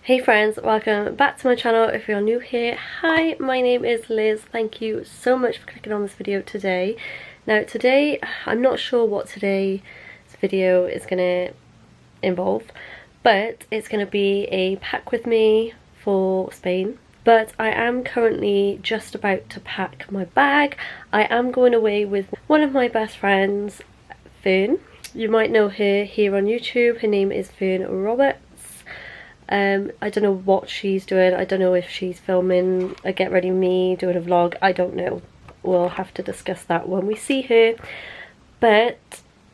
Hey friends, welcome back to my channel. If you're new here, hi, my name is Liz. Thank you so much for clicking on this video today. Now today, I'm not sure what today's video is going to involve, but it's going to be a pack with me for Spain. But I am currently just about to pack my bag. I am going away with one of my best friends, Fern. You might know her here on YouTube. Her name is Fern Roberts. I don't know what she's doing. I don't know if she's filming a Get Ready Me, doing a vlog. I don't know. We'll have to discuss that when we see her. But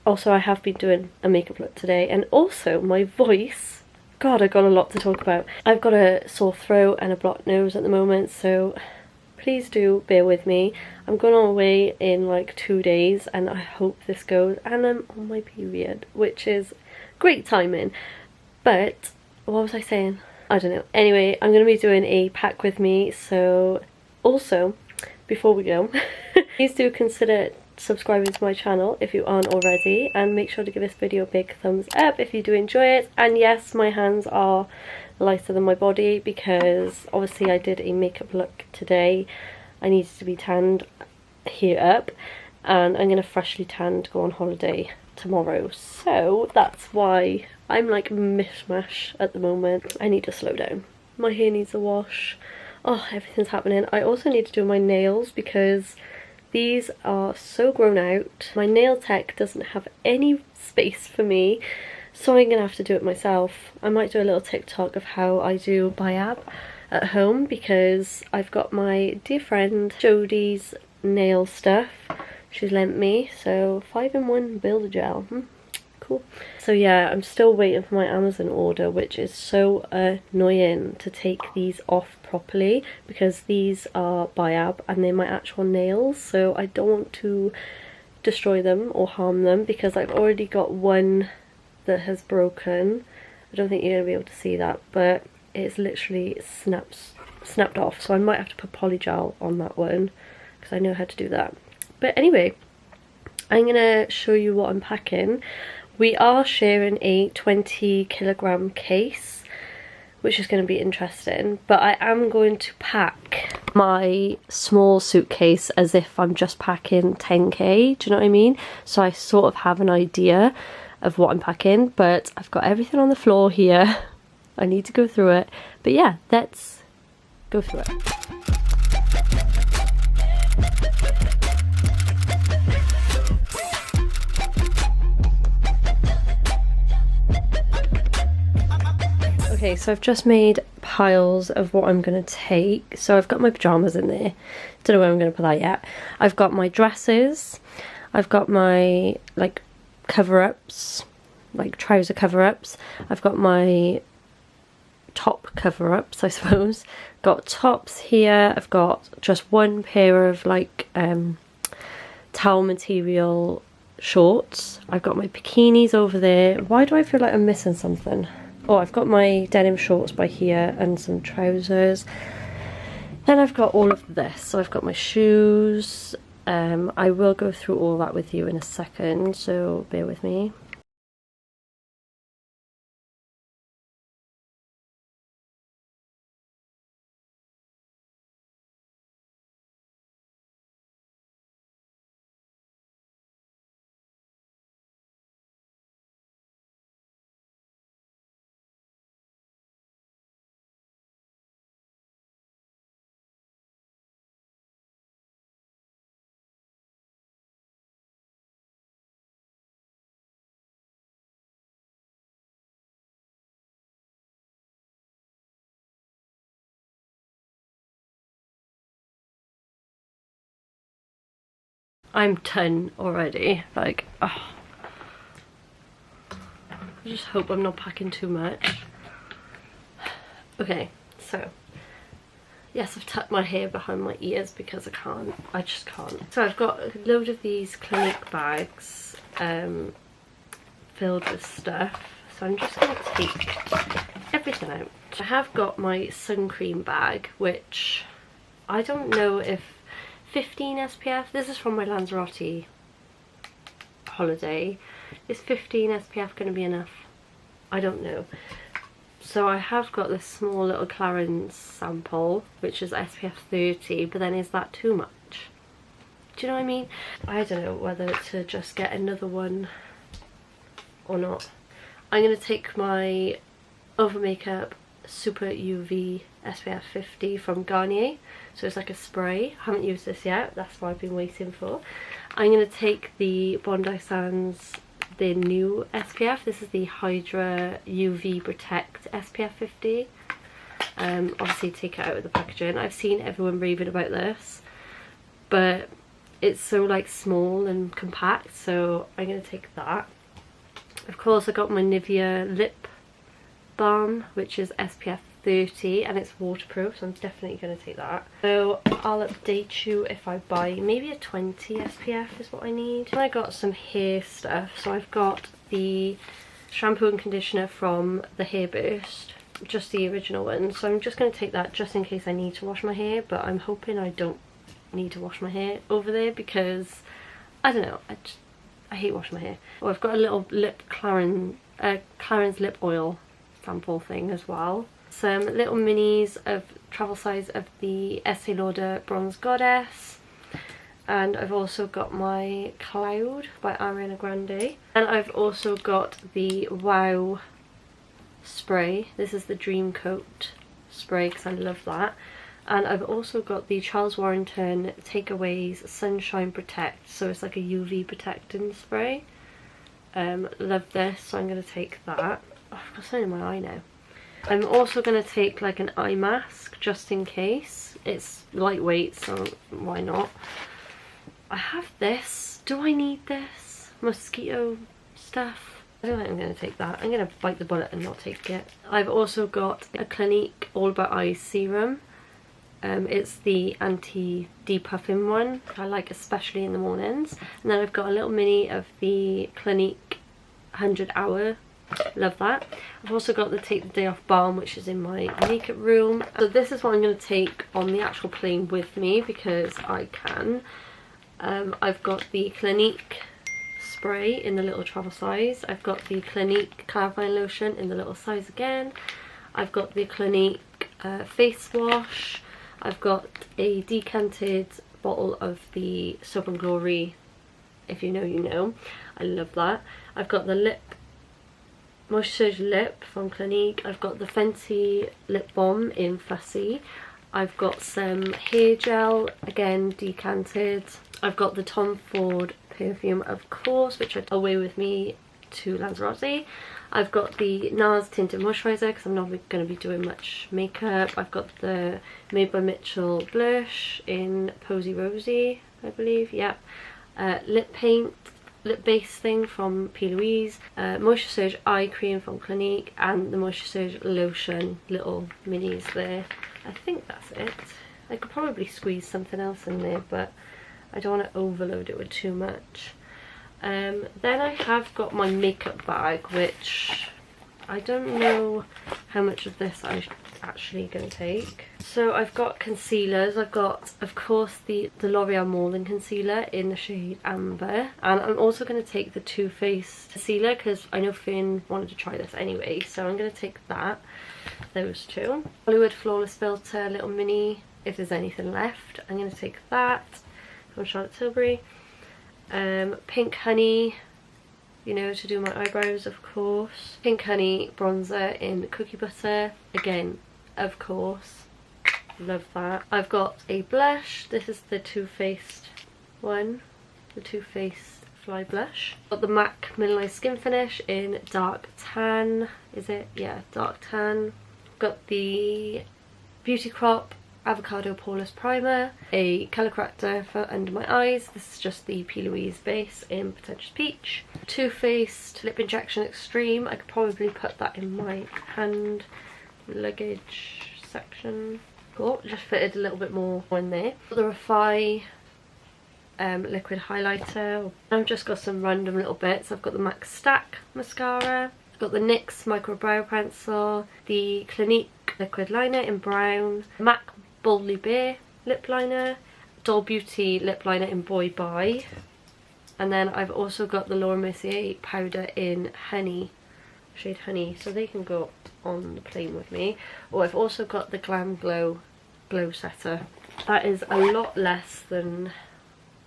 also I have been doing a makeup look today, and also my voice. God, I've got a lot to talk about. I've got a sore throat and a blocked nose at the moment, so please do bear with me. I'm going away in like 2 days and I hope this goes, and I'm on my period, which is great timing. But what was I saying? I don't know. Anyway, I'm going to be doing a pack with me, so also, before we go, please do consider subscribing to my channel if you aren't already, and make sure to give this video a big thumbs up if you do enjoy it. And yes, my hands are lighter than my body because obviously I did a makeup look today. I needed to be tanned here up, and I'm going to freshly tan to go on holiday tomorrow, so that's why I'm like mishmash at the moment. I need to slow down. My hair needs a wash. Oh, everything's happening. I also need to do my nails because these are so grown out. My nail tech doesn't have any space for me, so I'm gonna have to do it myself. I might do a little TikTok of how I do biab at home because I've got my dear friend Jodie's nail stuff she's lent me, so 5-in-1 builder gel. Cool. So yeah, I'm still waiting for my Amazon order, which is so annoying to take these off properly because these are biab and they're my actual nails, so I don't want to destroy them or harm them because I've already got one that has broken. I don't think you're going to be able to see that, but it's literally snapped off, so I might have to put polygel on that one because I know how to do that. But anyway, I'm going to show you what I'm packing. We are sharing a 20-kilogram case, which is going to be interesting, but I am going to pack my small suitcase as if I'm just packing 10k, do you know what I mean? So I sort of have an idea of what I'm packing, but I've got everything on the floor here. I need to go through it, but yeah, let's go through it. Okay, so I've just made piles of what I'm going to take. So I've got my pyjamas in there. Don't know where I'm going to put that yet. I've got my dresses. I've got my like cover-ups, like trouser cover-ups. I've got my top cover-ups, I suppose. Got tops here. I've got just one pair of like towel material shorts. I've got my bikinis over there. Why do I feel like I'm missing something? Oh, I've got my denim shorts by here and some trousers. Then I've got all of this. So I've got my shoes. I will go through all that with you in a second, so bear with me. I'm done already. Like, oh. I just hope I'm not packing too much. Okay, so yes, I've tucked my hair behind my ears because I just can't. So I've got a load of these Clinique bags filled with stuff. So I'm just going to take everything out. I have got my sun cream bag, which I don't know if 15 SPF, this is from my Lanzarote holiday. Is 15 SPF going to be enough? I don't know. So I have got this small little Clarins sample, which is SPF 30, but then is that too much? Do you know what I mean? I don't know whether to just get another one or not. I'm going to take my Over Makeup Super UV SPF 50 from Garnier. So it's like a spray. I haven't used this yet, that's what I've been waiting for. I'm going to take the Bondi Sands, the new SPF. This is the Hydra UV Protect SPF 50. Obviously take it out of the packaging. I've seen everyone raving about this, but it's so like small and compact, so I'm going to take that. Of course I got my Nivea lip balm, which is SPF 30 and it's waterproof, so I'm definitely going to take that. So I'll update you if I buy maybe a 20 SPF is what I need. And I got some hair stuff, so I've got the shampoo and conditioner from the Hair Burst, just the original one, so I'm just going to take that just in case I need to wash my hair, but I'm hoping I don't need to wash my hair over there because I don't know, I hate washing my hair. Oh, I've got a little lip Clarins lip oil sample thing as well. Some little minis of travel size of the Estee Lauder Bronze Goddess, and I've also got my Cloud by Ariana Grande, and I've also got the Wow spray. This is the Dream Coat spray because I love that. And I've also got the Charles Warrington Takeaways Sunshine Protect, so it's like a UV protecting spray. Love this, so I'm going to take that. Oh, I've got something in my eye now. I'm also going to take like an eye mask just in case. It's lightweight, so why not? I have this. Do I need this? Mosquito stuff? I don't think I'm going to take that. I'm going to bite the bullet and not take it. I've also got a Clinique All About Eyes serum. It's the anti-depuffing one, I like especially in the mornings. And then I've got a little mini of the Clinique 100 Hour. Love that. I've also got the Take the Day Off balm, which is in my makeup room. So this is what I'm going to take on the actual plane with me because I can. I've got the Clinique spray in the little travel size. I've got the Clinique clarifying lotion in the little size again. I've got the Clinique face wash. I've got a decanted bottle of the Soap and Glory, if you know you know. I love that. I've got the lip moisturiser lip from Clinique. I've got the Fenty lip balm in Fussy. I've got some hair gel, again decanted. I've got the Tom Ford perfume, of course, which I took away with me to Lanzarote. I've got the NARS tinted moisturiser because I'm not going to be doing much makeup. I've got the Made by Mitchell blush in Posy Rosy, I believe. Yep. Lip paint, lip base thing from P. Louise. Moisture Surge eye cream from Clinique, and the Moisture Surge lotion, little minis there. I think that's it. I could probably squeeze something else in there, but I don't want to overload it with too much. Then I have got my makeup bag, which I don't know how much of this I'm actually going to take. So I've got concealers. I've got, of course, the L'Oreal More concealer in the shade Amber, and I'm also going to take the Too Faced concealer because I know Finn wanted to try this anyway, so I'm going to take that. Those two. Hollywood Flawless Filter, little mini, if there's anything left. I'm going to take that from Charlotte Tilbury. Pink Honey, you know, to do my eyebrows, of course. Pink Honey bronzer in Cookie Butter, again, of course. Love that. I've got a blush. This is the Too Faced one, the Too Faced Fly Blush. Got the MAC Mineralized Skin Finish in Dark Tan. Is it? Yeah, Dark Tan. Got the Beauty Crop Avocado Poreless Primer, a colour corrector for under my eyes. This is just the P. Louise base in Pretentious Peach. Too Faced Lip Injection Extreme. I could probably put that in my hand luggage section. Cool, just fitted a little bit more in there. The Refi liquid highlighter. I've just got some random little bits. I've got the MAC Stack mascara. I've got the NYX micro brow pencil, the Clinique liquid liner in brown, MAC Boldly Bare lip liner, Doll Beauty lip liner in Boy Bye, and then I've also got the Laura Mercier powder in Honey shade Honey, so they can go on the plane with me. Oh, I've also got the Glam Glow Glow Setter. That is a lot less than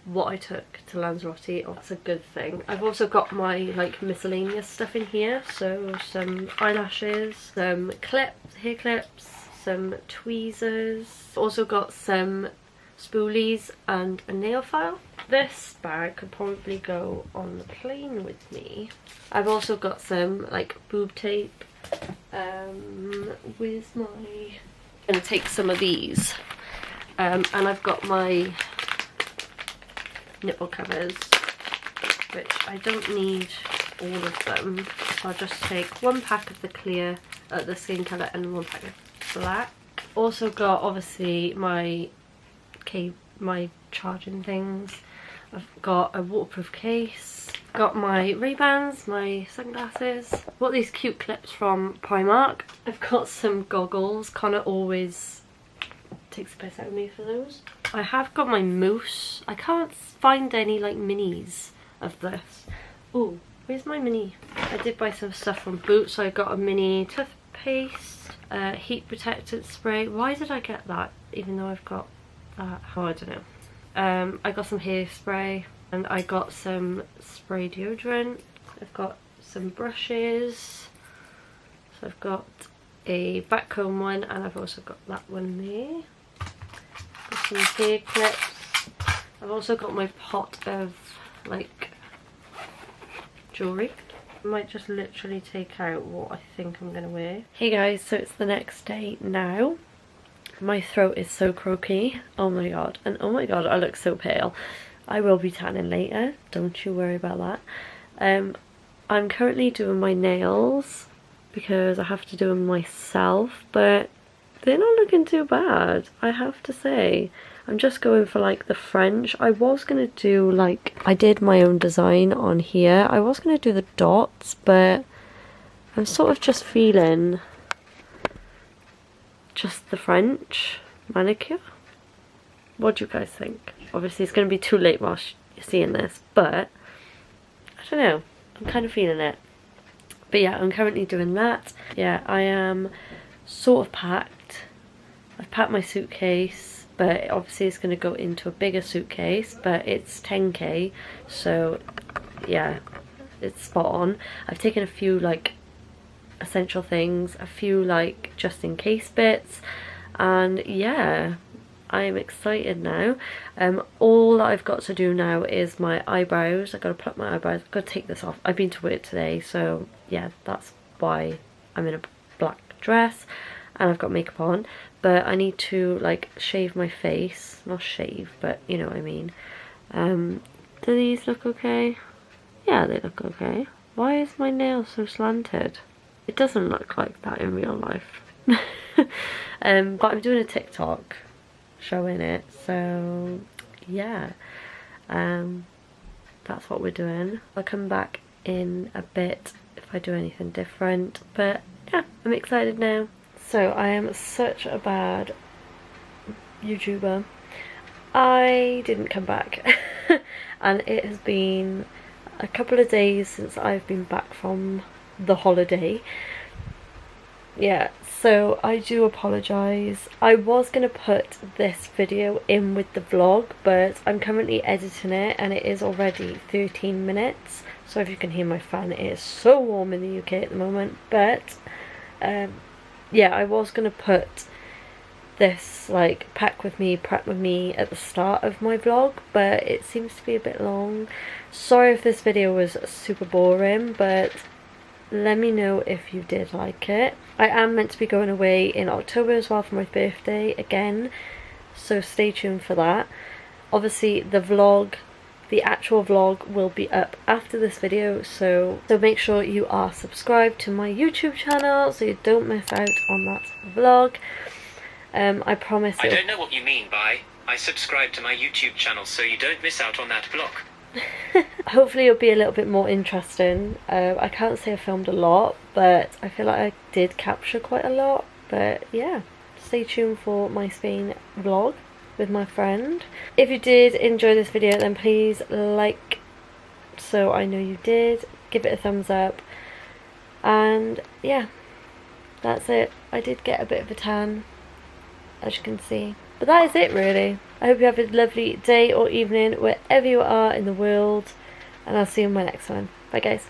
what I took to Lanzarote. Oh, that's a good thing. I've also got my like miscellaneous stuff in here, so some eyelashes, some clips, hair clips, some tweezers. Also got some spoolies and a nail file. This bag could probably go on the plane with me. I've also got some like boob tape. Where's my... I'm gonna take some of these. And I've got my nipple covers, which I don't need all of them, so I'll just take one pack of the clear, the skin colour, and one pack of black. Also got obviously my charging things. I've got a waterproof case, got my Ray-Bans, my sunglasses, bought these cute clips from Primark. I've got some goggles. Connor always takes the piss out of me for those. I have got my mousse. I can't find any like minis of this. Oh, where's my mini? I did buy some stuff from Boots, so I got a mini toothpaste, heat protectant spray. Why did I get that even though I've got that? Oh, I don't know. I got some hairspray, and I got some spray deodorant. I've got some brushes. So I've got a backcomb one, and I've also got that one there. Got some hair clips. I've also got my pot of like jewellery. I might just literally take out what I think I'm gonna wear. Hey guys, so it's the next day now. My throat is so croaky. Oh my god. And oh my god, I look so pale. I will be tanning later. Don't you worry about that. I'm currently doing my nails because I have to do them myself, but they're not looking too bad, I have to say. I'm just going for like the French. I was going to do like, I did my own design on here. I was going to do the dots, but I'm sort of just feeling just the French manicure. What do you guys think? Obviously it's going to be too late whilst you're seeing this, but I don't know. I'm kind of feeling it. But yeah, I'm currently doing that. Yeah, I am sort of packed. I've packed my suitcase, but obviously it's going to go into a bigger suitcase, but it's 10k, so yeah, it's spot on. I've taken a few like essential things, a few like just in case bits, and yeah, I'm excited now. All I've got to do now is my eyebrows. I've got to pluck my eyebrows. I've got to take this off. I've been to work today, so yeah, that's why I'm in a black dress and I've got makeup on. But I need to like shave my face. Not shave, but you know what I mean. Do these look okay? Yeah, they look okay. Why is my nail so slanted? It doesn't look like that in real life. But I'm doing a TikTok showing it, so yeah, that's what we're doing. I'll come back in a bit if I do anything different, but yeah, I'm excited now. So I am such a bad YouTuber. I didn't come back and it has been a couple of days since I've been back from the holiday. Yeah, so I do apologise. I was going to put this video in with the vlog, but I'm currently editing it and it is already 13 minutes. So if you can hear my fan, it is so warm in the UK at the moment. But yeah, I was going to put this like pack with me, prep with me at the start of my vlog, but it seems to be a bit long. Sorry if this video was super boring, but let me know if you did like it. I am meant to be going away in October as well for my birthday again, so stay tuned for that. Obviously the vlog, the actual vlog, will be up after this video, so make sure you are subscribed to my YouTube channel so you don't miss out on that vlog. I promise. I don't know what you mean by I subscribe to my YouTube channel so you don't miss out on that vlog. Hopefully it'll be a little bit more interesting. I can't say I filmed a lot, but I feel like I did capture quite a lot. But yeah, stay tuned for my Spain vlog with my friend. If you did enjoy this video, then please like, so I know you did. Give it a thumbs up. And yeah, that's it. I did get a bit of a tan, as you can see. But that is it really. I hope you have a lovely day or evening wherever you are in the world, and I'll see you in my next one. Bye guys.